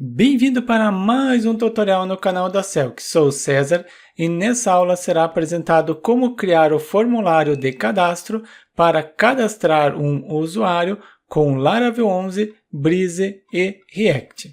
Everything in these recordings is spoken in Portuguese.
Bem-vindo para mais um tutorial no canal da Celk. Sou o César e nessa aula será apresentado como criar o formulário de cadastro para cadastrar um usuário com Laravel 11, Breeze e React.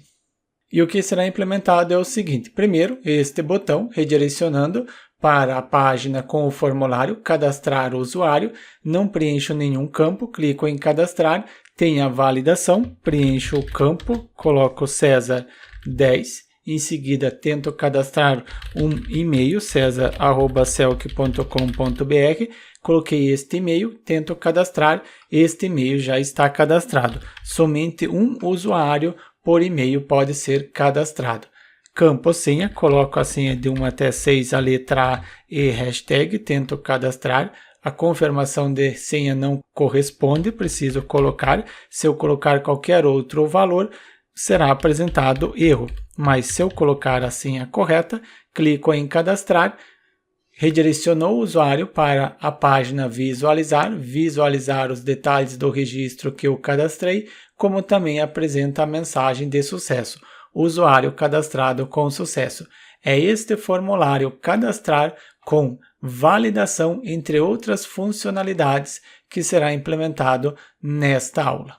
E o que será implementado é o seguinte: primeiro, este botão redirecionando para a página com o formulário cadastrar o usuário, não preencho nenhum campo, clico em cadastrar, tem a validação, preencho o campo, coloco César 10, em seguida tento cadastrar um e-mail, cesar@celk.com.br, coloquei este e-mail, tento cadastrar, este e-mail já está cadastrado, somente um usuário por e-mail pode ser cadastrado. Campo senha, coloco a senha de 1 até 6, a letra A e hashtag, tento cadastrar. A confirmação de senha não corresponde, preciso colocar. Se eu colocar qualquer outro valor, será apresentado erro. Mas se eu colocar a senha correta, clico em cadastrar, redirecionou o usuário para a página visualizar os detalhes do registro que eu cadastrei, como também apresenta a mensagem de sucesso. Usuário cadastrado com sucesso. É este formulário cadastrar com validação, entre outras funcionalidades, que será implementado nesta aula.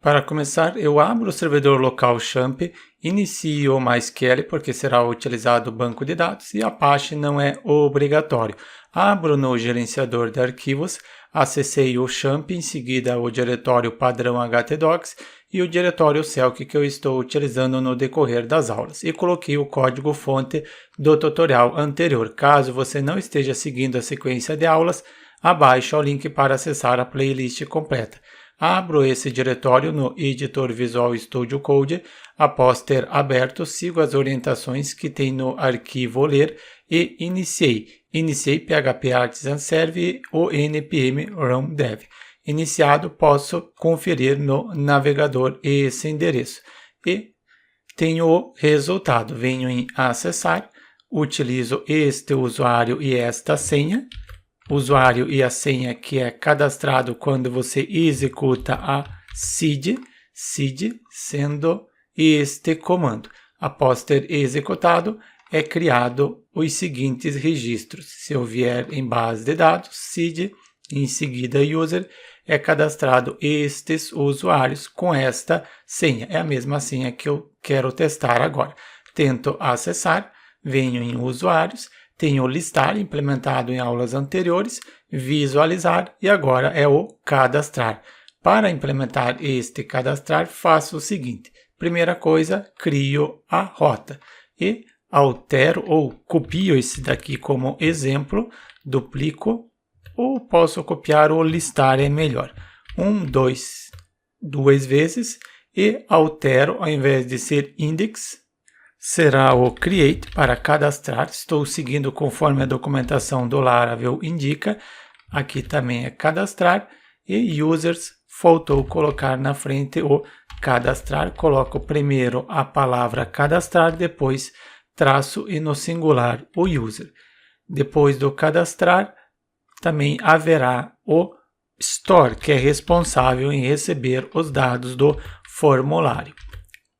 Para começar, eu abro o servidor local XAMPP, inicio o MySQL porque será utilizado o banco de dados e Apache não é obrigatório. Abro no gerenciador de arquivos, acessei o XAMPP, em seguida o diretório padrão htdocs e o diretório Celk que eu estou utilizando no decorrer das aulas e coloquei o código-fonte do tutorial anterior. Caso você não esteja seguindo a sequência de aulas, abaixo o link para acessar a playlist completa. Abro esse diretório no editor Visual Studio Code. Após ter aberto, sigo as orientações que tem no arquivo ler e iniciei PHP Artisan Serve ou npm run dev. Iniciado, posso conferir no navegador esse endereço e tenho o resultado. Venho em acessar, utilizo este usuário e esta senha. Usuário e a senha que é cadastrado quando você executa a seed sendo este comando. Após ter executado, é criado os seguintes registros. Se eu vier em base de dados, seed, em seguida user, é cadastrado estes usuários com esta senha. É a mesma senha que eu quero testar agora. Tento acessar, venho em usuários, tenho listar implementado em aulas anteriores, visualizar e agora é o cadastrar. Para implementar este cadastrar, faço o seguinte. Primeira coisa, crio a rota e altero ou copio esse daqui como exemplo, duplico ou posso copiar o listar, é melhor. 2 vezes e altero, ao invés de ser index, será o create para cadastrar. Estou seguindo conforme a documentação do Laravel indica. Aqui também é cadastrar e users, faltou colocar na frente o cadastrar. Coloco primeiro a palavra cadastrar, depois traço e no singular o user. Depois do cadastrar, também haverá o store, que é responsável em receber os dados do formulário.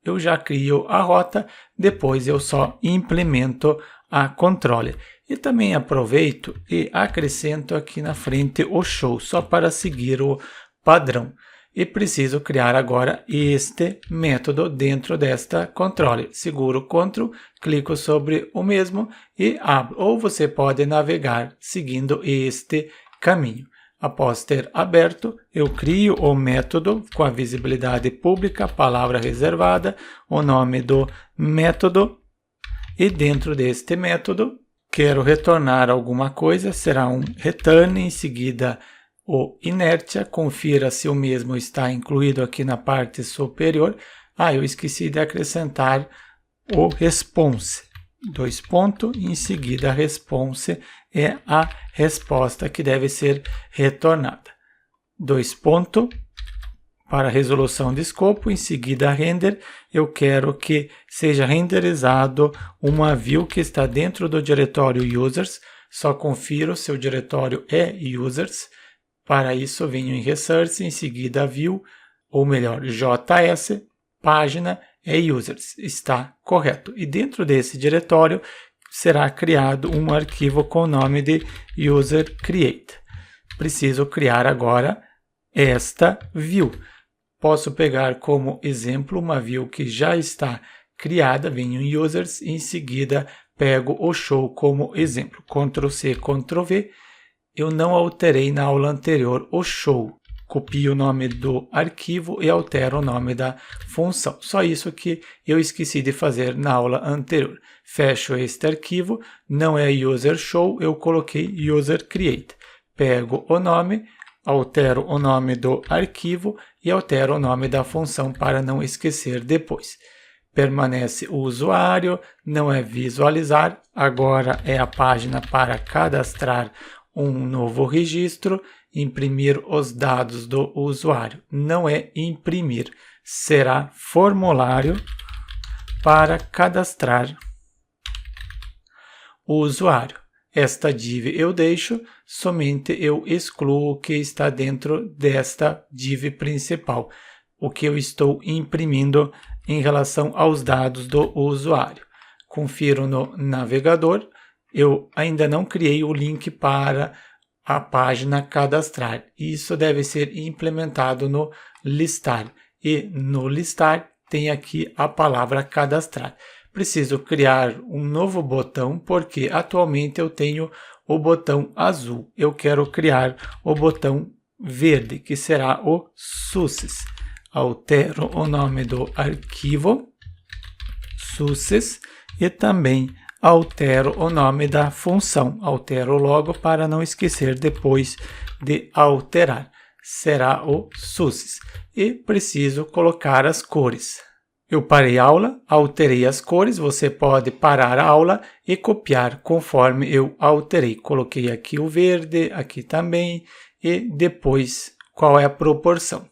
Eu já crio a rota, depois eu só implemento a controller. E também aproveito e acrescento aqui na frente o show, só para seguir o padrão. E preciso criar agora este método dentro desta controller. Seguro Ctrl, clico sobre o mesmo e abro. Ou você pode navegar seguindo este caminho. Após ter aberto, eu crio o método com a visibilidade pública, palavra reservada, o nome do método e dentro deste método quero retornar alguma coisa, será um return, em seguida o inertia, confira se o mesmo está incluído aqui na parte superior. Eu esqueci de acrescentar o response. Em seguida a response é a resposta que deve ser retornada. Para resolução de escopo, em seguida render, eu quero que seja renderizado uma view que está dentro do diretório users, só confiro se o diretório é users. Para isso venho em resource, em seguida view, ou melhor, JS, página é users, está correto. E dentro desse diretório será criado um arquivo com o nome de user create. Preciso criar agora esta view. Posso pegar como exemplo uma view que já está criada, venho em users e em seguida pego o show como exemplo. Ctrl C, Ctrl V. Eu não alterei na aula anterior o show. Copio o nome do arquivo e altero o nome da função. Só isso que eu esqueci de fazer na aula anterior. Fecho este arquivo, não é user show, eu coloquei user create. Pego o nome, altero o nome do arquivo e altero o nome da função para não esquecer depois. Permanece o usuário, não é visualizar, agora é a página para cadastrar um novo registro, imprimir os dados do usuário. Não é imprimir, será formulário para cadastrar o usuário. Esta div eu deixo, somente eu excluo o que está dentro desta div principal, o que eu estou imprimindo em relação aos dados do usuário. Confiro no navegador, eu ainda não criei o link para a página cadastrar. Isso deve ser implementado no listar. E no listar tem aqui a palavra cadastrar. Preciso criar um novo botão porque atualmente eu tenho o botão azul. Eu quero criar o botão verde, que será o success. Altero o nome do arquivo, success, e também altero o nome da função. Altero logo para não esquecer depois de alterar. Será o success. E preciso colocar as cores. Eu parei a aula, alterei as cores, você pode parar a aula e copiar conforme eu alterei. Coloquei aqui o verde, aqui também, e depois qual é a proporção.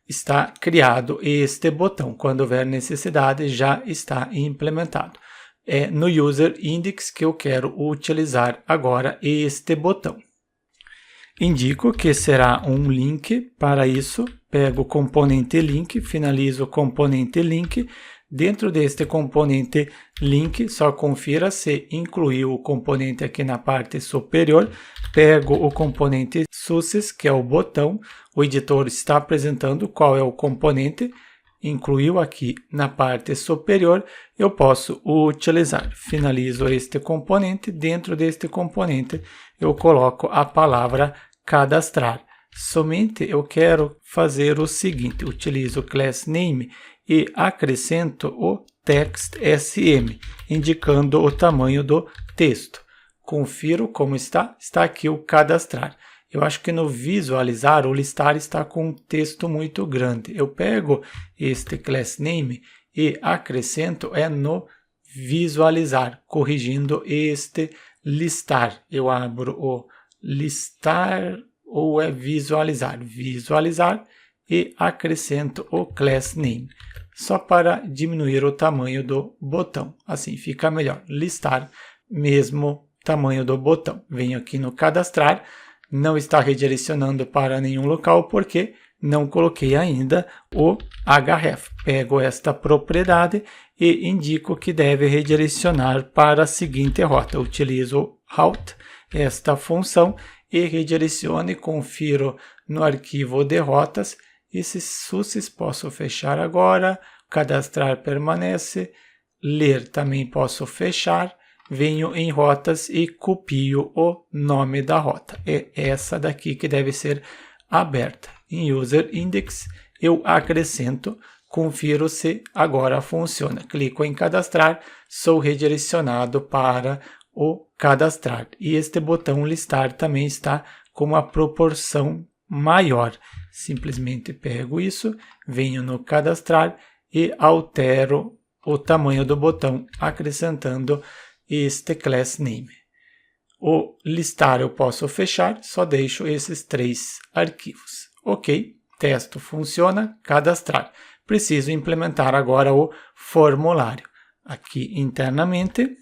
Está criado este botão, quando houver necessidade já está implementado. É no User Index que eu quero utilizar agora este botão. Indico que será um link para isso, pego o componente link, finalizo o componente link. Dentro deste componente link, só confira se incluiu o componente aqui na parte superior. Pego o componente success, que é o botão. O editor está apresentando qual é o componente. Incluiu aqui na parte superior, eu posso utilizar. Finalizo este componente. Dentro deste componente, eu coloco a palavra cadastrar. Somente eu quero fazer o seguinte, utilizo o class name e acrescento o text sm, indicando o tamanho do texto. Confiro como está aqui o cadastrar. Eu acho que no visualizar, o listar está com um texto muito grande. Eu pego este class name e acrescento no visualizar, corrigindo este listar. Eu abro o listar ou é visualizar, visualizar e acrescento o class name, só para diminuir o tamanho do botão. Assim fica melhor, listar, mesmo tamanho do botão. Venho aqui no cadastrar, não está redirecionando para nenhum local porque não coloquei ainda o href. Pego esta propriedade e indico que deve redirecionar para a seguinte rota. Utilizo o route, esta função, e redirecione, confiro no arquivo de rotas. Esse success posso fechar agora, cadastrar permanece, ler também posso fechar, venho em rotas e copio o nome da rota. É essa daqui que deve ser aberta. Em User Index eu acrescento, confiro se agora funciona. Clico em cadastrar, sou redirecionado para o cadastrar. E este botão listar também está com uma proporção maior. Simplesmente pego isso, venho no cadastrar e altero o tamanho do botão, acrescentando este class name. O listar eu posso fechar, só deixo esses 3 arquivos. Ok, testo funciona, cadastrar. Preciso implementar agora o formulário. Aqui internamente,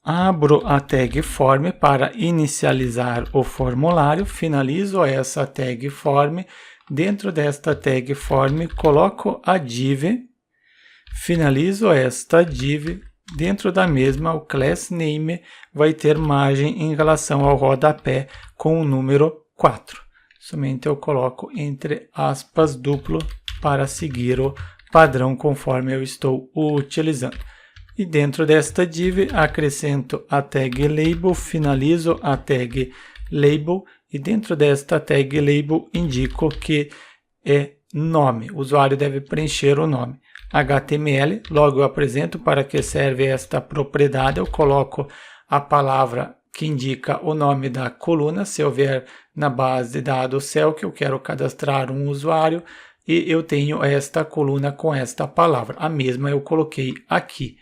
abro a tag form para inicializar o formulário, finalizo essa tag form. Dentro desta tag form, coloco a div finalizo esta div. Dentro da mesma, o class name vai ter margem em relação ao rodapé com o número 4. Somente eu coloco entre aspas duplo para seguir o padrão conforme eu estou utilizando. E dentro desta div, acrescento a tag label, finalizo a tag label e dentro desta tag label indico que é nome. O usuário deve preencher o nome. HTML, logo eu apresento para que serve esta propriedade. Eu coloco a palavra que indica o nome da coluna, se houver na base de dados cell que eu quero cadastrar um usuário, e eu tenho esta coluna com esta palavra. A mesma eu coloquei aqui.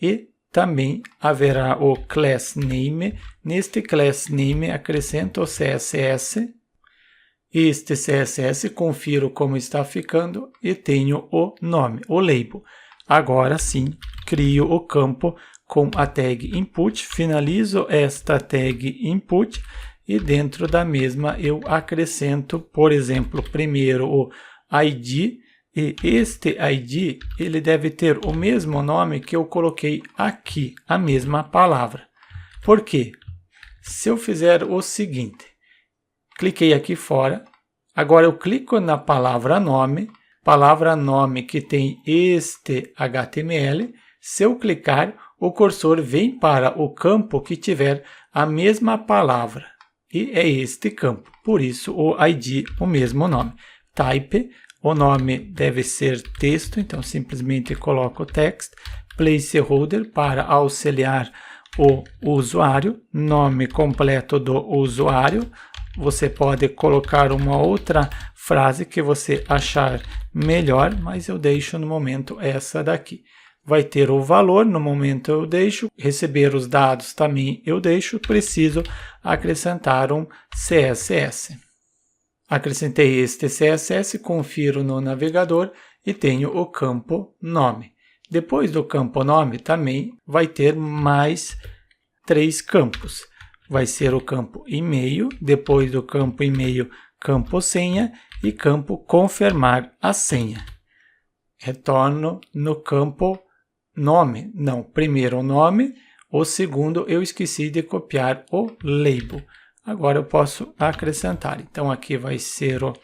E também haverá o class name. Neste class name acrescento o CSS. Este CSS confiro como está ficando e tenho o nome, o label. Agora sim, crio o campo com a tag input, finalizo esta tag input e dentro da mesma eu acrescento, por exemplo, primeiro o ID, e este ID ele deve ter o mesmo nome que eu coloquei aqui, a mesma palavra. Por quê? Se eu fizer o seguinte, cliquei aqui fora, agora eu clico na palavra nome que tem este HTML, se eu clicar, o cursor vem para o campo que tiver a mesma palavra, e é este campo, por isso o ID, o mesmo nome. Type, o nome deve ser texto, então simplesmente coloco text, placeholder para auxiliar o usuário, nome completo do usuário. Você pode colocar uma outra frase que você achar melhor, mas eu deixo no momento essa daqui. Vai ter o valor, no momento eu deixo, receber os dados também eu deixo, preciso acrescentar um CSS. Acrescentei este CSS, confiro no navegador e tenho o campo nome. Depois do campo nome também vai ter mais 3 campos. Vai ser o campo e-mail, depois do campo e-mail, campo senha e campo confirmar a senha. Retorno no campo nome. Não, primeiro o nome, o segundo eu esqueci de copiar o label. Agora eu posso acrescentar. Então aqui vai ser o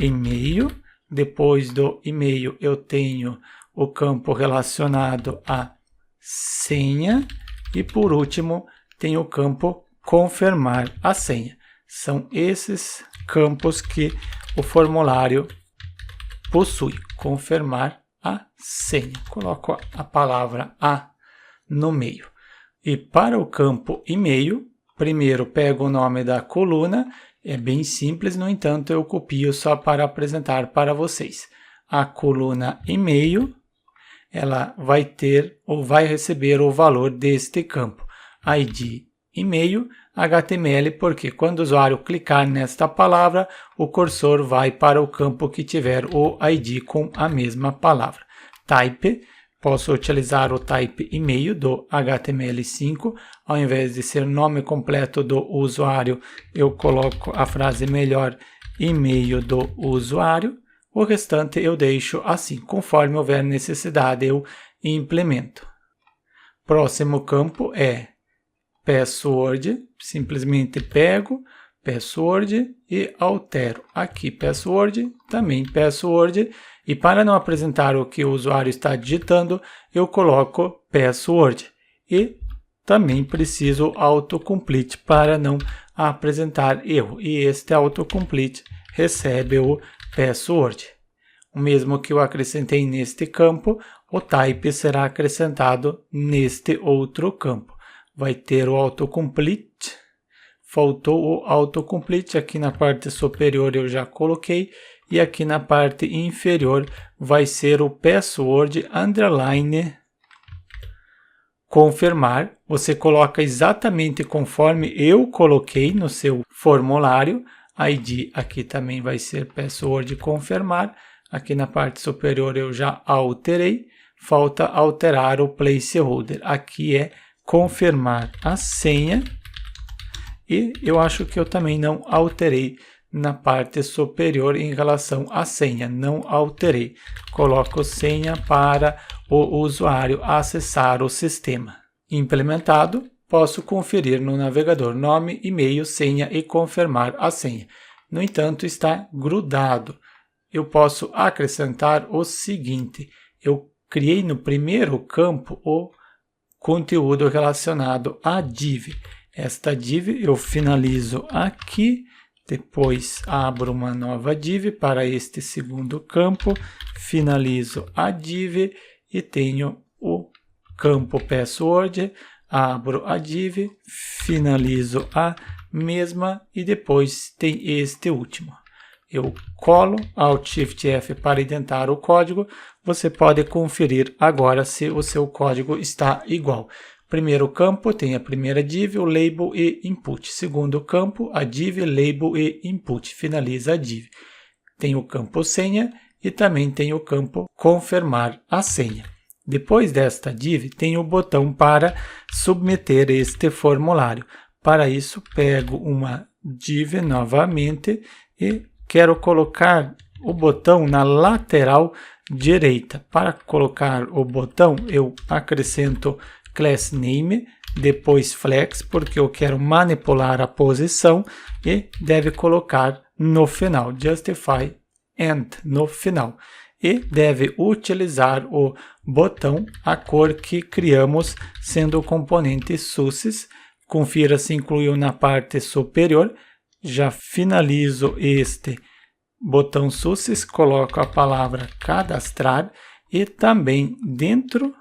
e-mail, depois do e-mail eu tenho o campo relacionado à senha e por último tenho o campo confirmar a senha. São esses campos que o formulário possui. Confirmar a senha. Coloco a palavra a no meio. E para o campo e-mail, primeiro pego o nome da coluna. É bem simples, no entanto eu copio só para apresentar para vocês. A coluna e-mail, ela vai ter ou vai receber o valor deste campo. ID e-mail, HTML, porque quando o usuário clicar nesta palavra, o cursor vai para o campo que tiver o ID com a mesma palavra. Type, posso utilizar o type e-mail do HTML5, ao invés de ser nome completo do usuário, eu coloco a frase melhor e-mail do usuário, o restante eu deixo assim, conforme houver necessidade eu implemento. Próximo campo é password, simplesmente pego password e altero aqui password, também password, e para não apresentar o que o usuário está digitando, eu coloco password e também preciso autocomplete para não apresentar erro, e este autocomplete recebe o password. O mesmo que eu acrescentei neste campo, o type será acrescentado neste outro campo. Vai ter o autocomplete, faltou o autocomplete, aqui na parte superior eu já coloquei, e aqui na parte inferior vai ser o password underline confirmar. Você coloca exatamente conforme eu coloquei no seu formulário. ID aqui também vai ser password confirmar. Aqui na parte superior eu já alterei. Falta alterar o placeholder. Aqui é confirmar a senha. E eu acho que eu também não alterei na parte superior em relação à senha. Não alterei. Coloco senha para o usuário acessar o sistema. Implementado, posso conferir no navegador nome, e-mail, senha e confirmar a senha. No entanto, está grudado. Eu posso acrescentar o seguinte: eu criei no primeiro campo o conteúdo relacionado à div. Esta div eu finalizo aqui, depois abro uma nova div para este segundo campo, finalizo a div e tenho o campo password, abro a div, finalizo a mesma e depois tem este último. Eu colo Alt Shift F para indentar o código. Você pode conferir agora se o seu código está igual. Primeiro campo tem a primeira div, o label e input. Segundo campo, a div, label e input. Finaliza a div. Tem o campo senha e também tem o campo confirmar a senha. Depois desta div, tem o botão para submeter este formulário. Para isso, pego uma div novamente e quero colocar o botão na lateral direita. Para colocar o botão, eu acrescento class name, depois flex, porque eu quero manipular a posição, e deve colocar no final, justify end no final. E deve utilizar o botão, a cor que criamos, sendo o componente success. Confira se incluiu na parte superior. Já finalizo este botão success, coloco a palavra cadastrar e também dentro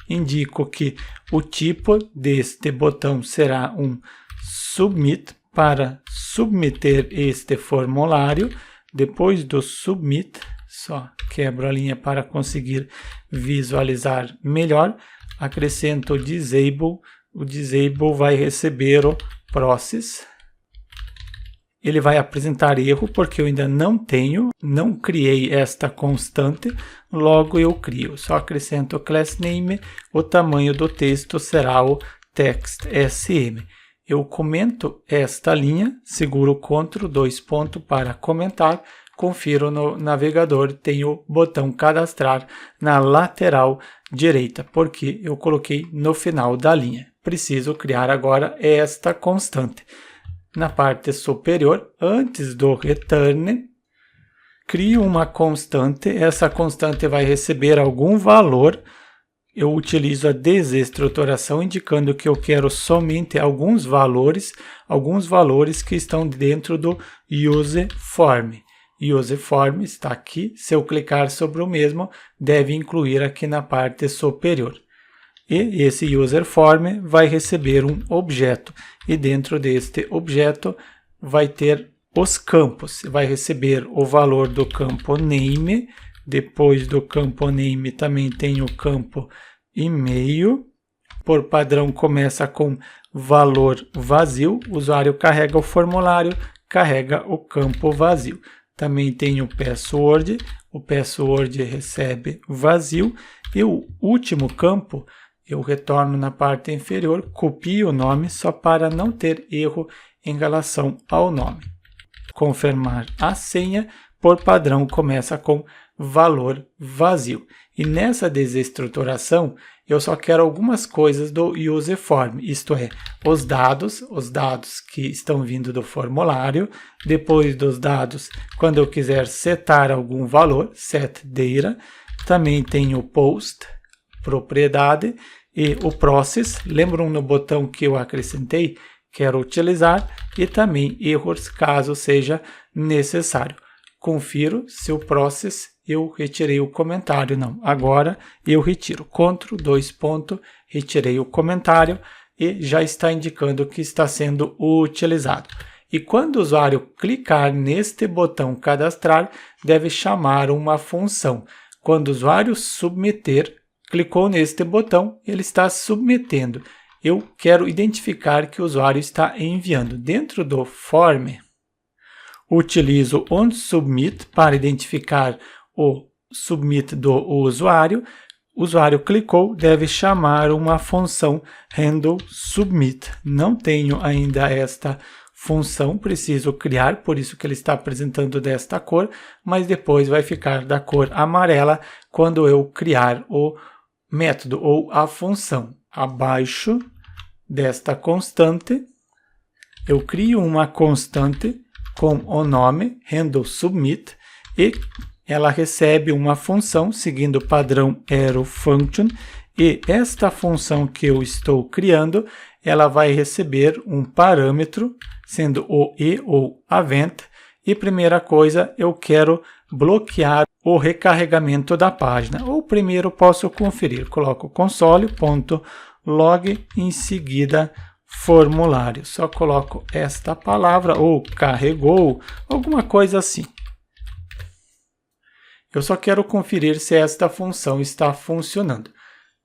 indico que o tipo deste botão será um submit para submeter este formulário. Depois do submit, só quebro a linha para conseguir visualizar melhor, acrescento o disable. O disable vai receber o process. Ele vai apresentar erro porque eu ainda não criei esta constante, logo eu crio. Só acrescento o class name, o tamanho do texto será o text sm. Eu comento esta linha, seguro Ctrl 2 pontos para comentar, confiro no navegador, tem o botão cadastrar na lateral direita, porque eu coloquei no final da linha. Preciso criar agora esta constante. Na parte superior, antes do return, crio uma constante. Essa constante vai receber algum valor. Eu utilizo a desestruturação, indicando que eu quero somente alguns valores que estão dentro do useForm. useForm está aqui. Se eu clicar sobre o mesmo, deve incluir aqui na parte superior. E esse userForm vai receber um objeto, e dentro deste objeto vai ter os campos. Vai receber o valor do campo name, depois do campo name também tem o campo e-mail. Por padrão começa com valor vazio, o usuário carrega o formulário, carrega o campo vazio. Também tem o password recebe vazio, e o último campo eu retorno na parte inferior, copio o nome só para não ter erro em relação ao nome. Confirmar a senha, por padrão, começa com valor vazio. E nessa desestruturação, eu só quero algumas coisas do useForm, isto é, os dados que estão vindo do formulário. Depois dos dados, quando eu quiser setar algum valor, set data. Também tem o post, propriedade, e o process. Lembram no botão que eu acrescentei? Quero utilizar, e também erros caso seja necessário. Confiro se o process eu retirei o comentário. Não, agora eu retiro. Ctrl 2 pontos, retirei o comentário e já está indicando que está sendo utilizado. E quando o usuário clicar neste botão cadastrar, deve chamar uma função. Quando o usuário submeter, clicou neste botão, ele está submetendo. Eu quero identificar que o usuário está enviando. Dentro do form, utilizo onSubmit para identificar o submit do usuário. O usuário clicou, deve chamar uma função handleSubmit. Não tenho ainda esta função, preciso criar, por isso que ele está apresentando desta cor, mas depois vai ficar da cor amarela quando eu criar o método ou a função abaixo desta constante, eu crio uma constante com o nome handle submit e ela recebe uma função seguindo o padrão arrow function, e esta função que eu estou criando, ela vai receber um parâmetro, sendo o e ou event, e primeira coisa, eu quero bloquear o recarregamento da página. Ou primeiro posso conferir, coloco console.log, em seguida formulário. Só coloco esta palavra, ou carregou, alguma coisa assim. Eu só quero conferir se esta função está funcionando.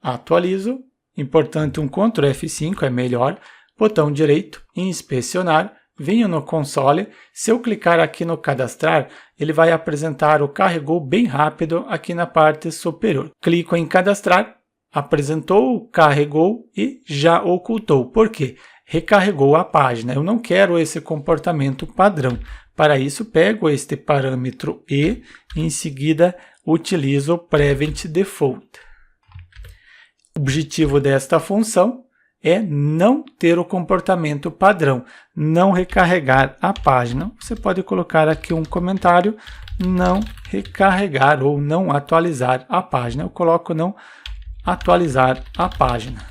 Atualizo, importante um Ctrl F5, é melhor, botão direito, inspecionar, venho no console, se eu clicar aqui no cadastrar, ele vai apresentar o carregou bem rápido aqui na parte superior. Clico em cadastrar, apresentou, carregou e já ocultou. Por quê? Recarregou a página. Eu não quero esse comportamento padrão. Para isso, pego este parâmetro e, em seguida, utilizo o prevent default. O objetivo desta função é não ter o comportamento padrão, não recarregar a página. Você pode colocar aqui um comentário, não recarregar ou não atualizar a página. Eu coloco não atualizar a página.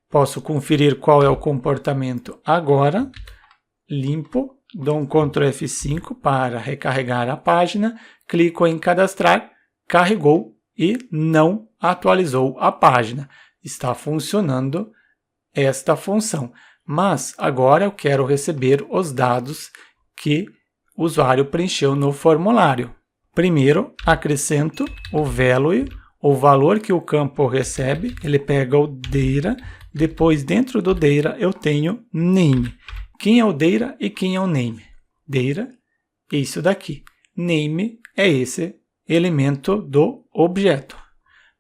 Posso conferir qual é o comportamento agora. Limpo, dou um Ctrl F5 para recarregar a página, clico em cadastrar, carregou e não atualizou a página. Está funcionando esta função. Mas agora eu quero receber os dados que o usuário preencheu no formulário. Primeiro, acrescento o value, o valor que o campo recebe. Ele pega o data, depois dentro do data eu tenho name. Quem é o data e quem é o name? Data é isso daqui. Name é esse elemento do objeto.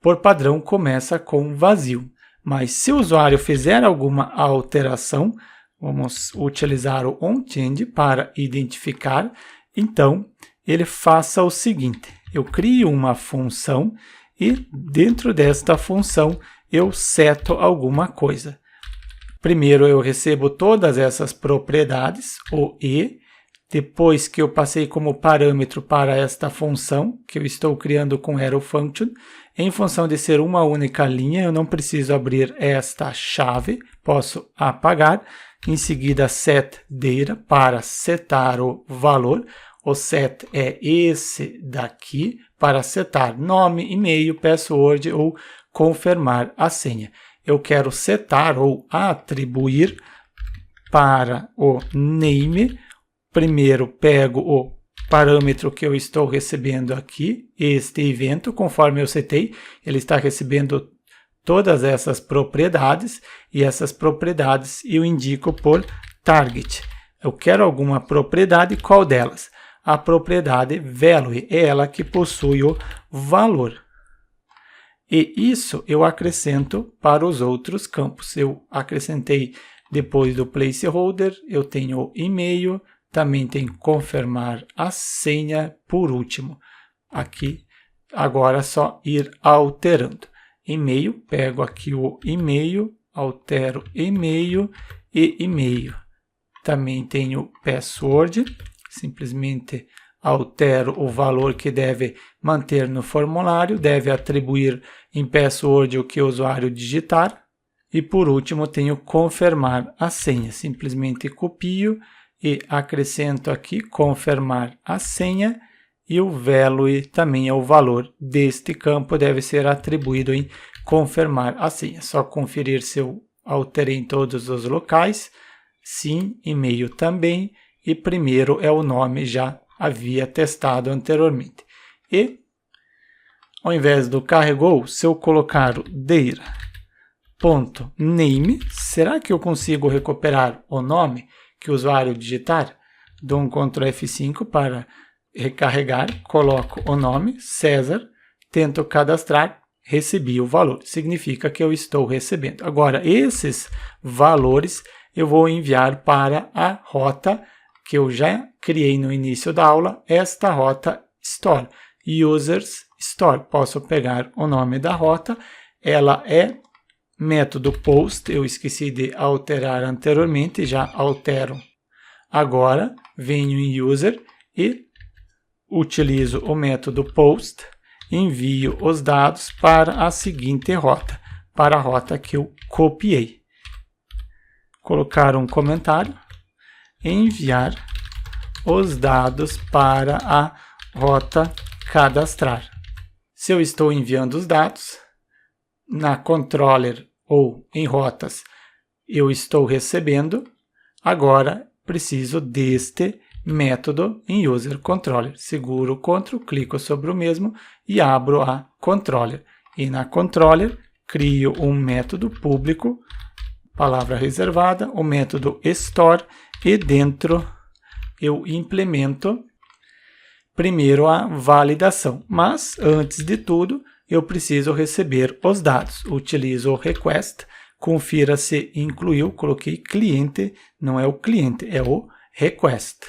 Por padrão, começa com vazio. Mas se o usuário fizer alguma alteração, vamos utilizar o onChange para identificar. Então, ele faça o seguinte. Eu crio uma função e dentro desta função eu seto alguma coisa. Primeiro eu recebo todas essas propriedades, o e, depois que eu passei como parâmetro para esta função, que eu estou criando com arrow function, em função de ser uma única linha, eu não preciso abrir esta chave, posso apagar, em seguida set data para setar o valor, o set é esse daqui, para setar nome, e-mail, password ou confirmar a senha. Eu quero setar ou atribuir para o name. Primeiro pego o parâmetro que eu estou recebendo aqui, este evento, conforme eu setei, ele está recebendo todas essas propriedades, e essas propriedades eu indico por target. Eu quero alguma propriedade, qual delas? A propriedade value, é ela que possui o valor. E isso eu acrescento para os outros campos. Eu acrescentei depois do placeholder, eu tenho o e-mail, também tem confirmar a senha por último. Aqui, agora é só ir alterando. E-mail, pego aqui o e-mail, altero e-mail e e-mail. Também tenho password, simplesmente altero o valor que deve manter no formulário, deve atribuir em password o que o usuário digitar. E por último, tenho confirmar a senha. Simplesmente copio e acrescento aqui confirmar a senha, e o value também é o valor deste campo, deve ser atribuído em confirmar a senha. Só conferir se eu alterei em todos os locais. Sim, e-mail também, e primeiro é o nome, já havia testado anteriormente. E ao invés do carregou, se eu colocar o data.name, será que eu consigo recuperar o nome que o usuário digitar? Dou um Ctrl F5 para recarregar, coloco o nome, César, tento cadastrar, recebi o valor. Significa que eu estou recebendo. Agora, esses valores eu vou enviar para a rota que eu já criei no início da aula, esta rota store, users store. Posso pegar o nome da rota, ela é método post, eu esqueci de alterar anteriormente, já altero agora, venho em user e utilizo o método post, envio os dados para a seguinte rota, para a rota que eu copiei. Colocar um comentário, enviar os dados para a rota cadastrar. Se eu estou enviando os dados, na controller ou em rotas eu estou recebendo, agora preciso deste método em user controller. Seguro o Ctrl, clico sobre o mesmo e abro a controller. E na controller crio um método público, palavra reservada, o método store, e dentro eu implemento primeiro a validação. Mas antes de tudo, eu preciso receber os dados. Utilizo o request, confira se incluiu, coloquei cliente, não é o cliente, é o request.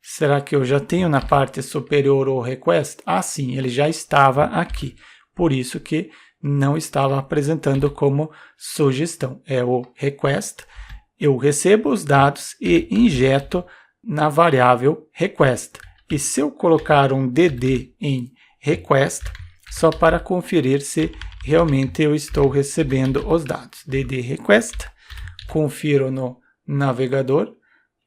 Será que eu já tenho na parte superior o request? Ah, sim, ele já estava aqui. Por isso que não estava apresentando como sugestão. É o request. Eu recebo os dados e injeto na variável request. E se eu colocar um dd em request, só para conferir se realmente eu estou recebendo os dados. dd request, confiro no navegador,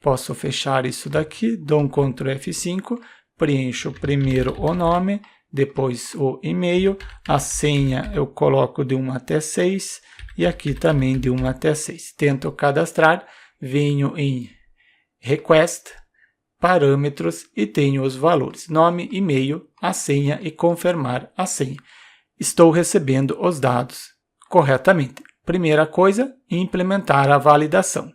posso fechar isso daqui, dou um Ctrl F5, preencho primeiro o nome, depois o e-mail, a senha eu coloco de 1 até 6 e aqui também de 1 até 6. Tento cadastrar, venho em request, parâmetros e tenho os valores, nome, e-mail, a senha e confirmar a senha. Estou recebendo os dados corretamente. Primeira coisa, implementar a validação.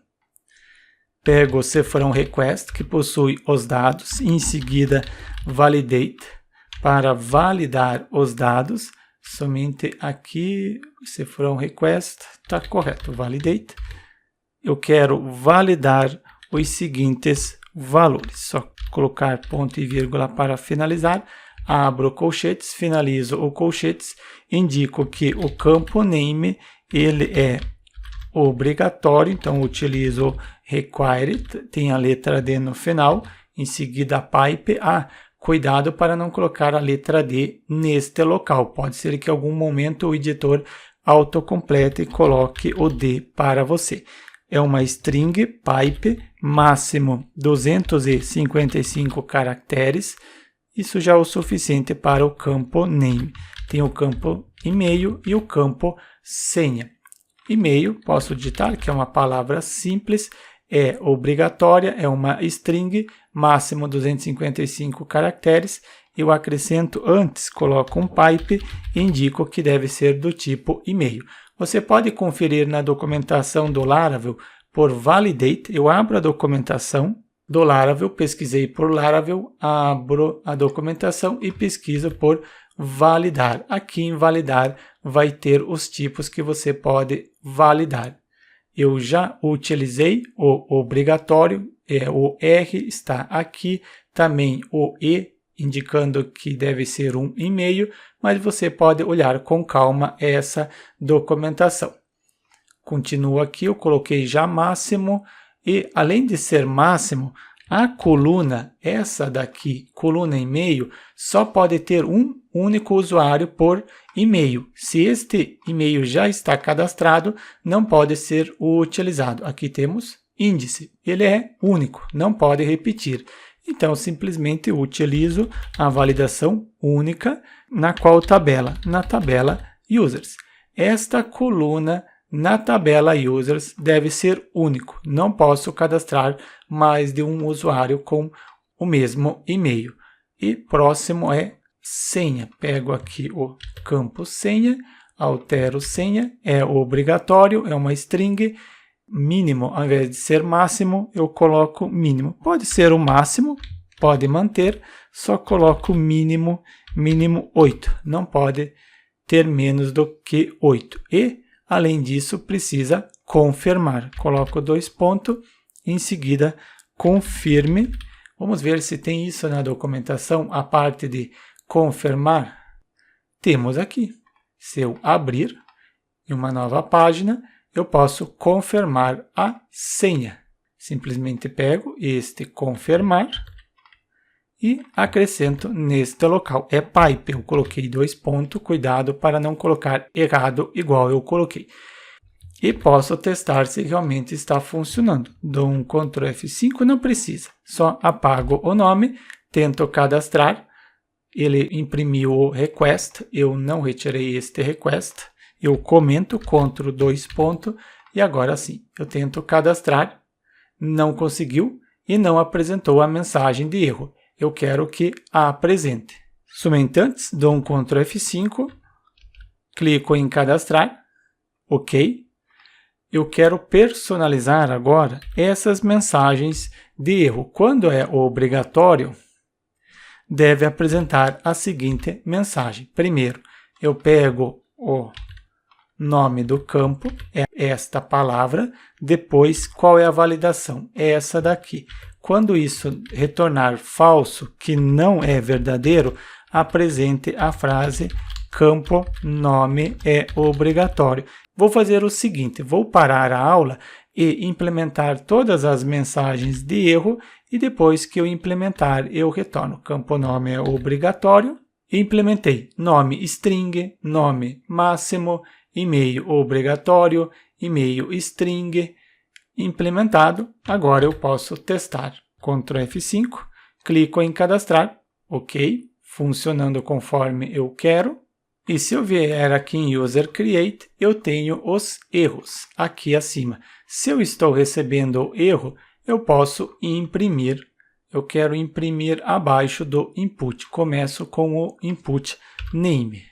Pego o cifrão request, que possui os dados, em seguida validate, para validar os dados. Somente aqui, cifrão request, está correto, validate. Eu quero validar os seguintes valores. Só colocar ponto e vírgula para finalizar. Abro colchetes, finalizo o colchetes, indico que o campo name ele é obrigatório, então utilizo required, tem a letra D no final, em seguida pipe. Cuidado para não colocar a letra D neste local, pode ser que em algum momento o editor autocomplete e coloque o D para você. É uma string pipe, máximo 255 caracteres, isso já é o suficiente para o campo name. Tem o campo e-mail e o campo senha. E-mail, posso digitar, que é uma palavra simples, é obrigatória, é uma string, máximo 255 caracteres. Eu acrescento antes, coloco um pipe e indico que deve ser do tipo e-mail. Você pode conferir na documentação do Laravel por validate. Eu abro a documentação do Laravel, pesquisei por Laravel, abro a documentação e pesquiso por validar. Aqui em validar vai ter os tipos que você pode validar. Eu já utilizei o obrigatório, o R está aqui, também o E, indicando que deve ser um e-mail, mas você pode olhar com calma essa documentação. Continuo aqui, eu coloquei já máximo, e além de ser máximo, a coluna, essa daqui, coluna e-mail, só pode ter um único usuário por e-mail. Se este e-mail já está cadastrado, não pode ser utilizado. Aqui temos índice, ele é único, não pode repetir. Então, simplesmente utilizo a validação única, na qual tabela? Na tabela users. Esta coluna na tabela users deve ser único. Não posso cadastrar mais de um usuário com o mesmo e-mail. E próximo é senha. Pego aqui o campo senha, altero senha, é obrigatório, é uma string. Mínimo, ao invés de ser máximo, eu coloco mínimo. Pode ser o máximo, pode manter, só coloco mínimo, mínimo 8. Não pode ter menos do que 8. E, além disso, precisa confirmar. Coloco 2 pontos, em seguida confirme. Vamos ver se tem isso na documentação, a parte de confirmar. temos aqui. Se eu abrir em uma nova página, eu posso confirmar a senha. Simplesmente pego este confirmar e acrescento neste local. É pipe, eu coloquei 2 pontos, cuidado para não colocar errado igual eu coloquei. E posso testar se realmente está funcionando. Dou um Ctrl F5, não precisa, só apago o nome, tento cadastrar, ele imprimiu o request, eu não retirei este request, eu comento Ctrl 2 pontos e agora sim, eu tento cadastrar, não conseguiu e não apresentou a mensagem de erro. Eu quero que a apresente. Somente antes, dou um Ctrl F5, clico em cadastrar, OK. Eu quero personalizar agora essas mensagens de erro. Quando é obrigatório, deve apresentar a seguinte mensagem. Primeiro, eu pego o nome do campo, é esta palavra. Depois, qual é a validação? É essa daqui. Quando isso retornar falso, que não é verdadeiro, apresente a frase campo nome é obrigatório. Vou fazer o seguinte, vou parar a aula e implementar todas as mensagens de erro e depois que eu implementar, eu retorno. Campo nome é obrigatório. Implementei nome string, nome máximo, e-mail obrigatório, e-mail string. Implementado, agora eu posso testar. Ctrl F5, clico em cadastrar, OK, funcionando conforme eu quero. E se eu vier aqui em User Create, eu tenho os erros aqui acima. Se eu estou recebendo erro, eu posso imprimir. Eu quero imprimir abaixo do input. Começo com o input name.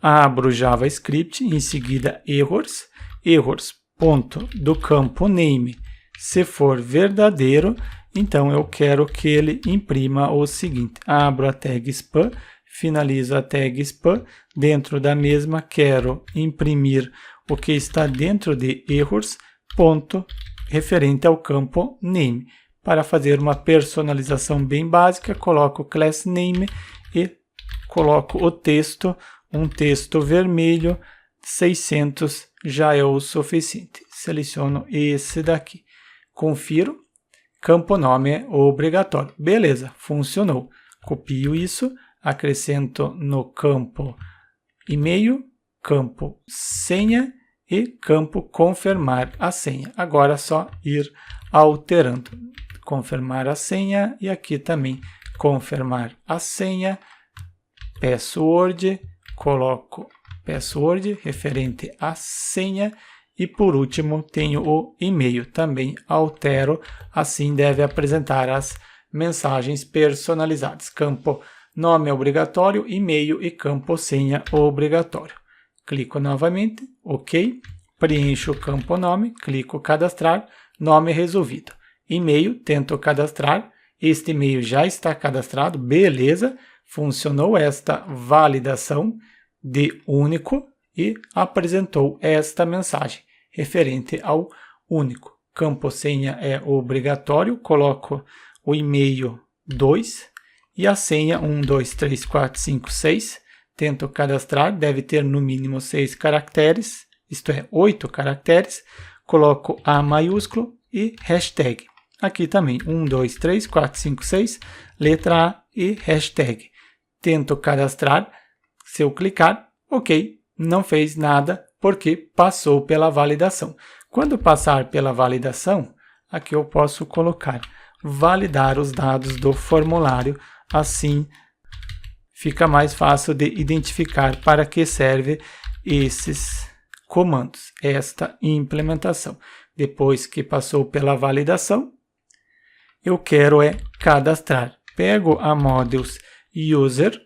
Abro o JavaScript, em seguida errors. Errors, ponto do campo name. Se for verdadeiro, então eu quero que ele imprima o seguinte. Abro a tag spam, finalizo a tag spam. Dentro da mesma, quero imprimir o que está dentro de errors, ponto, referente ao campo name. Para fazer uma personalização bem básica, coloco class name e coloco o texto, um texto vermelho, 600 já é o suficiente. Seleciono esse daqui. Confiro, campo nome é obrigatório. Beleza, funcionou. Copio isso, acrescento no campo e-mail, campo senha e campo confirmar a senha. Agora é só ir alterando. Confirmar a senha e aqui também confirmar a senha. Password, coloco password referente à senha. E por último, tenho o e-mail. Também altero, assim deve apresentar as mensagens personalizadas. Campo nome obrigatório, e-mail e campo senha obrigatório. Clico novamente, OK. Preencho o campo nome, clico cadastrar, nome resolvido. E-mail, tento cadastrar. Este e-mail já está cadastrado, beleza. Funcionou esta validação de único e apresentou esta mensagem referente ao único. Campo senha é obrigatório, coloco o e-mail 2 e a senha 1, 2, 3, 4, 5, 6. Tento cadastrar, deve ter no mínimo 6 caracteres, isto é, 8 caracteres. Coloco A maiúsculo e hashtag. Aqui também 1, 2, 3, 4, 5, 6, letra A e hashtag. Tento cadastrar, se eu clicar, OK, não fez nada porque passou pela validação. Quando passar pela validação, aqui eu posso colocar validar os dados do formulário, assim fica mais fácil de identificar para que serve esses comandos, esta implementação. Depois que passou pela validação, eu quero cadastrar. Pego a Models User,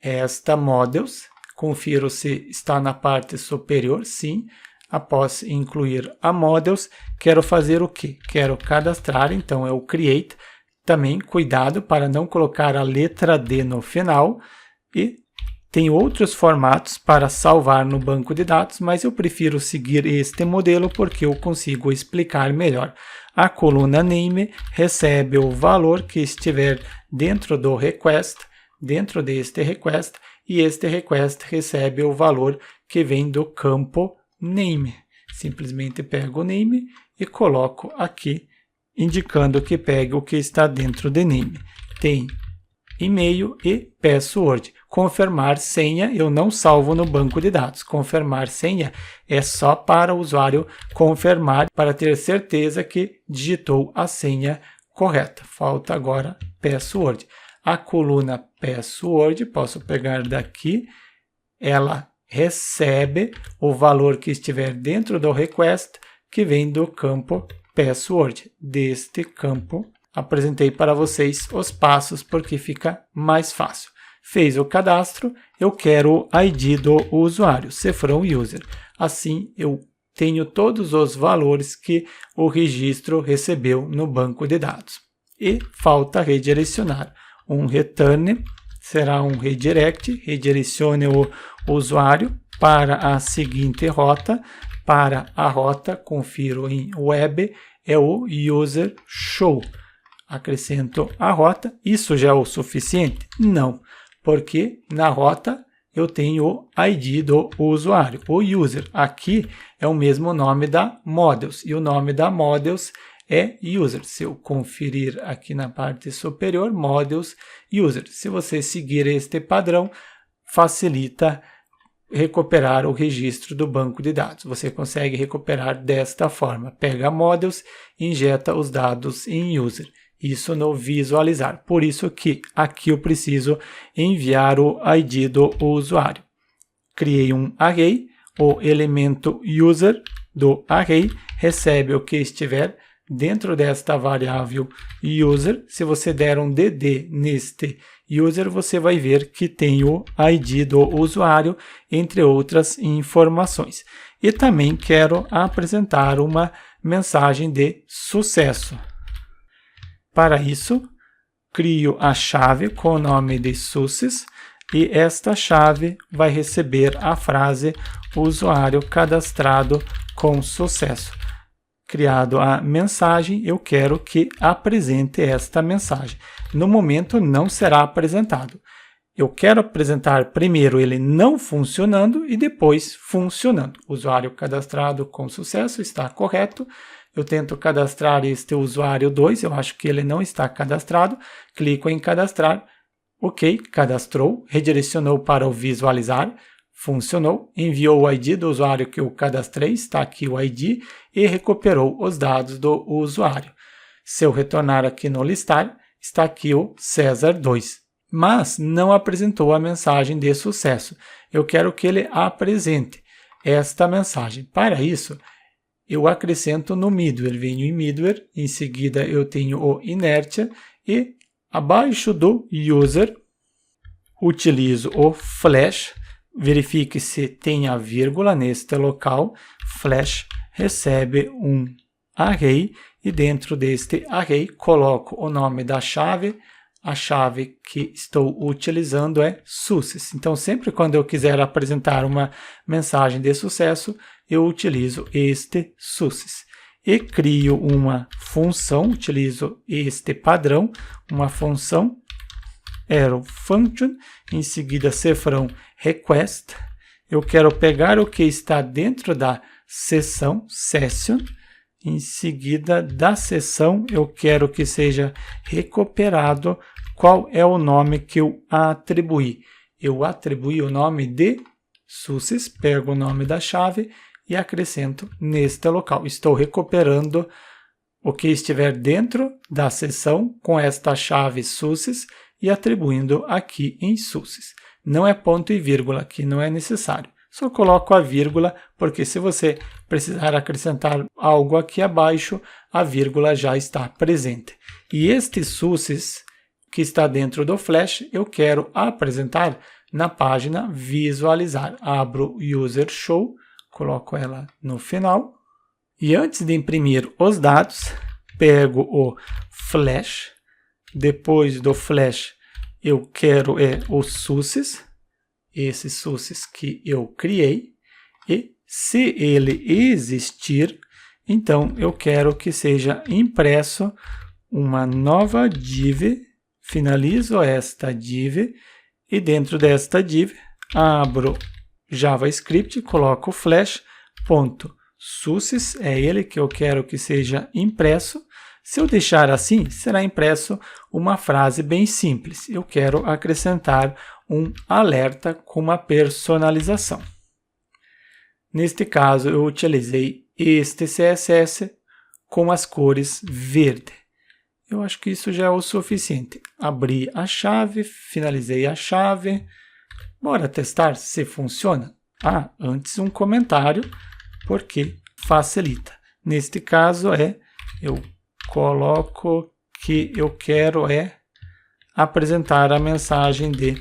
esta Models, confiro se está na parte superior, sim. Após incluir a Models, quero fazer o quê? Quero cadastrar, então é o Create. Também cuidado para não colocar a letra D no final. E tem outros formatos para salvar no banco de dados, mas eu prefiro seguir este modelo porque eu consigo explicar melhor. A coluna Name recebe o valor que estiver dentro do request. Dentro deste request, e este request recebe o valor que vem do campo name. Simplesmente pego o name e coloco aqui, indicando que pega o que está dentro de name. Tem e-mail e password. Confirmar senha eu não salvo no banco de dados. Confirmar senha é só para o usuário confirmar, para ter certeza que digitou a senha correta. Falta agora password. A coluna password, posso pegar daqui, ela recebe o valor que estiver dentro do request, que vem do campo password. Deste campo, apresentei para vocês os passos porque fica mais fácil. Fez o cadastro, eu quero o ID do usuário, se for um user. Assim, eu tenho todos os valores que o registro recebeu no banco de dados. E falta redirecionar. Um return será um redirect, redirecione o usuário para a seguinte rota. Para a rota, confiro em web, é o user show. Acrescento a rota. Isso já é o suficiente? Não, porque na rota eu tenho o ID do usuário, o user. Aqui é o mesmo nome da models, e o nome da models é user. Se eu conferir aqui na parte superior, models user. Se você seguir este padrão, facilita recuperar o registro do banco de dados. Você consegue recuperar desta forma. Pega a models e injeta os dados em user. Isso no visualizar. Por isso que aqui eu preciso enviar o ID do usuário. Criei um array. O elemento user do array recebe o que estiver dentro desta variável user. Se você der um dd neste user, você vai ver que tem o ID do usuário, entre outras informações. E também quero apresentar uma mensagem de sucesso. Para isso, crio a chave com o nome de success e esta chave vai receber a frase usuário cadastrado com sucesso. Criado a mensagem, eu quero que apresente esta mensagem. No momento não será apresentado. Eu quero apresentar primeiro ele não funcionando e depois funcionando. Usuário cadastrado com sucesso está correto. Eu tento cadastrar este usuário 2, eu acho que ele não está cadastrado. Clico em cadastrar. Ok, cadastrou, redirecionou para o visualizar. Funcionou, enviou o ID do usuário que eu cadastrei, está aqui o ID, e recuperou os dados do usuário. Se eu retornar aqui no listar, está aqui o César 2. Mas não apresentou a mensagem de sucesso. Eu quero que ele apresente esta mensagem. Para isso, eu acrescento no middleware. Venho em middleware, em seguida eu tenho o inertia e abaixo do user utilizo o flash. Verifique se tem a vírgula neste local. Flash recebe um array e dentro deste array coloco o nome da chave. A chave que estou utilizando é success. Então, sempre quando eu quiser apresentar uma mensagem de sucesso, eu utilizo este success. E crio uma função, utilizo este padrão, uma função arrow function, em seguida cifrão request. Eu quero pegar o que está dentro da seção session. Em seguida da seção, eu quero que seja recuperado qual é o nome que eu atribuí. Eu atribuí o nome de success, pego o nome da chave e acrescento neste local. Estou recuperando o que estiver dentro da seção com esta chave success e atribuindo aqui em success. Não é ponto e vírgula, aqui não é necessário. Só coloco a vírgula, porque se você precisar acrescentar algo aqui abaixo, a vírgula já está presente. E este success que está dentro do flash, eu quero apresentar na página visualizar. Abro user show, coloco ela no final. E antes de imprimir os dados, pego o flash. Depois do flash, eu quero o success. Esse success que eu criei. E se ele existir, então eu quero que seja impresso uma nova div. Finalizo esta div e dentro desta div abro JavaScript, coloco flash.success, é ele que eu quero que seja impresso. Se eu deixar assim, será impresso uma frase bem simples. Eu quero acrescentar um alerta com uma personalização. Neste caso, eu utilizei este CSS com as cores verde. Eu acho que isso já é o suficiente. Abri a chave, finalizei a chave. Bora testar se funciona? Antes um comentário, porque facilita. Neste caso eu coloco que eu quero apresentar a mensagem de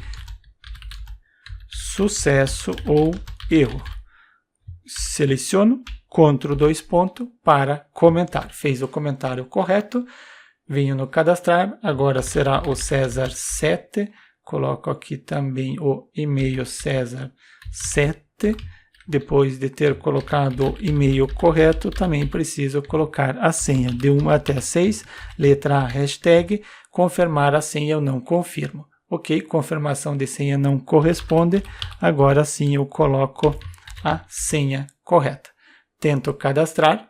sucesso ou erro. Seleciono, Ctrl 2 pontos para comentar. Fez o comentário correto, venho no cadastrar, agora será o César 7, coloco aqui também o e-mail César 7. Depois de ter colocado o e-mail correto, também preciso colocar a senha de 1 até 6, letra A, hashtag, confirmar a senha eu não confirmo. Ok, confirmação de senha não corresponde, agora sim eu coloco a senha correta. Tento cadastrar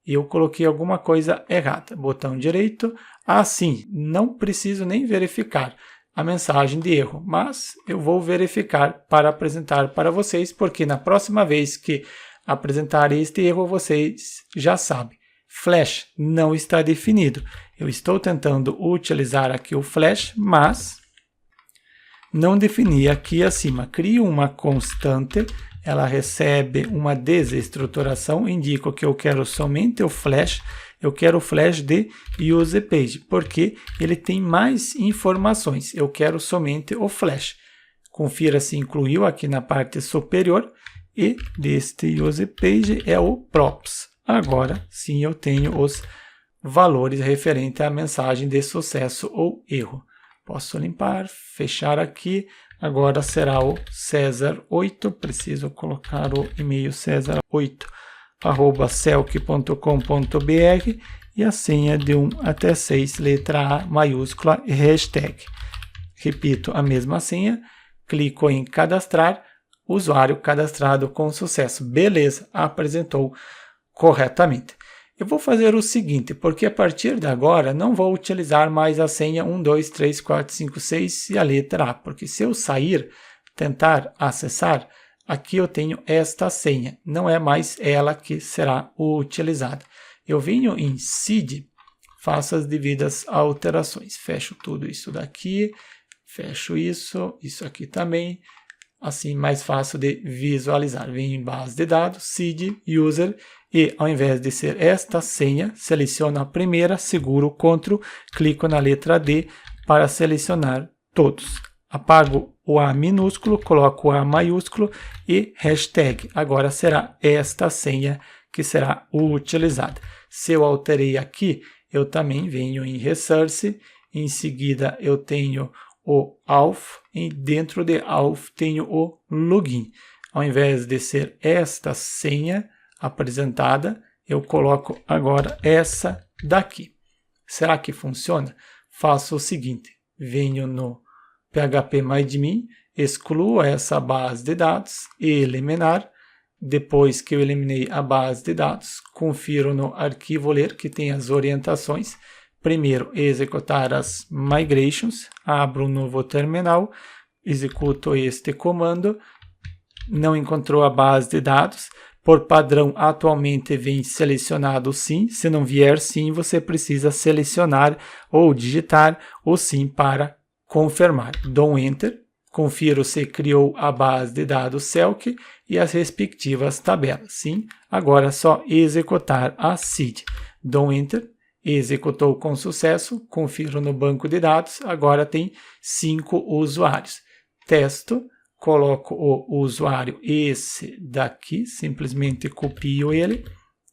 e eu coloquei alguma coisa errada. Botão direito, assim, não preciso nem verificar a mensagem de erro, mas eu vou verificar para apresentar para vocês, porque na próxima vez que apresentar este erro, vocês já sabem. Flash não está definido. Eu estou tentando utilizar aqui o flash, mas não defini aqui acima. Crio uma constante, ela recebe uma desestruturação, indico que eu quero somente o flash. Eu quero o flash de Use Page, porque ele tem mais informações. Eu quero somente o flash. Confira se incluiu aqui na parte superior. E deste Use Page é o props. Agora sim eu tenho os valores referentes à mensagem de sucesso ou erro. Posso limpar, fechar aqui. Agora será o César 8. Preciso colocar o e-mail César8. @celc.com.br e a senha de 1 até 6, letra A maiúscula e hashtag. Repito a mesma senha, clico em cadastrar, usuário cadastrado com sucesso. Beleza, apresentou corretamente. Eu vou fazer o seguinte, porque a partir de agora não vou utilizar mais a senha 1, 2, 3, 4, 5, 6 e a letra A, porque se eu sair, tentar acessar, aqui eu tenho esta senha, não é mais ela que será utilizada. Eu venho em seed, faço as devidas alterações. Fecho tudo isso daqui, fecho isso aqui também, assim mais fácil de visualizar. Venho em base de dados, seed, user, e ao invés de ser esta senha, seleciono a primeira, seguro Ctrl, clico na letra D para selecionar todos. Apago o A minúsculo, coloco o A maiúsculo e hashtag. Agora será esta senha que será utilizada. Se eu alterei aqui, eu também venho em Resource, em seguida eu tenho o auth, e dentro de auth tenho o login. Ao invés de ser esta senha apresentada, eu coloco agora essa daqui. Será que funciona? Faço o seguinte, venho no phpMyAdmin, excluo essa base de dados e eliminar. Depois que eu eliminei a base de dados, confiro no arquivo ler que tem as orientações. Primeiro, executar as migrations, abro um novo terminal, executo este comando, não encontrou a base de dados. Por padrão, atualmente vem selecionado sim. Se não vier sim, você precisa selecionar ou digitar o sim para confirmar. Dou Enter, confiro se criou a base de dados Celc e as respectivas tabelas. Sim, agora é só executar a seed. Dou Enter, executou com sucesso, confiro no banco de dados, agora tem 5 usuários. Testo, coloco o usuário esse daqui, simplesmente copio ele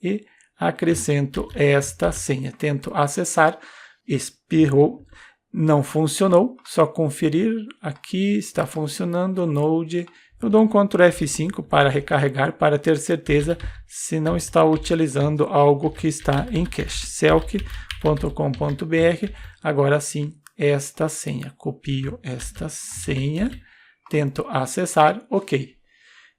e acrescento esta senha. Tento acessar, espirrou. Não funcionou, só conferir, aqui está funcionando, Node, eu dou um Ctrl F5 para recarregar, para ter certeza se não está utilizando algo que está em cache, celc.com.br, agora sim esta senha. Copio esta senha, tento acessar, ok.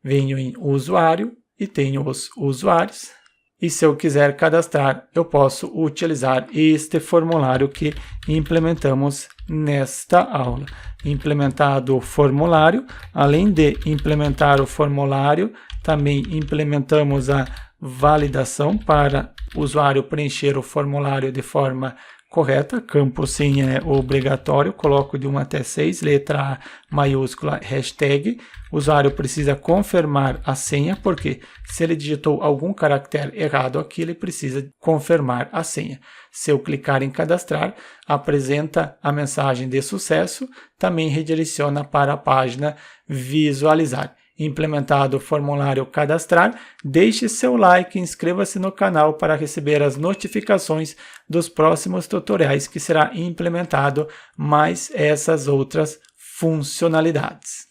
Venho em usuário e tenho os usuários. E se eu quiser cadastrar, eu posso utilizar este formulário que implementamos nesta aula. Implementado o formulário, além de implementar o formulário, também implementamos a validação para o usuário preencher o formulário de forma correta. Campo senha é obrigatório, coloco de 1 até 6, letra A maiúscula, hashtag. O usuário precisa confirmar a senha, porque se ele digitou algum caractere errado aqui, ele precisa confirmar a senha. Se eu clicar em cadastrar, apresenta a mensagem de sucesso, também redireciona para a página visualizar. Implementado o formulário cadastrar, deixe seu like e inscreva-se no canal para receber as notificações dos próximos tutoriais que será implementado mais essas outras funcionalidades.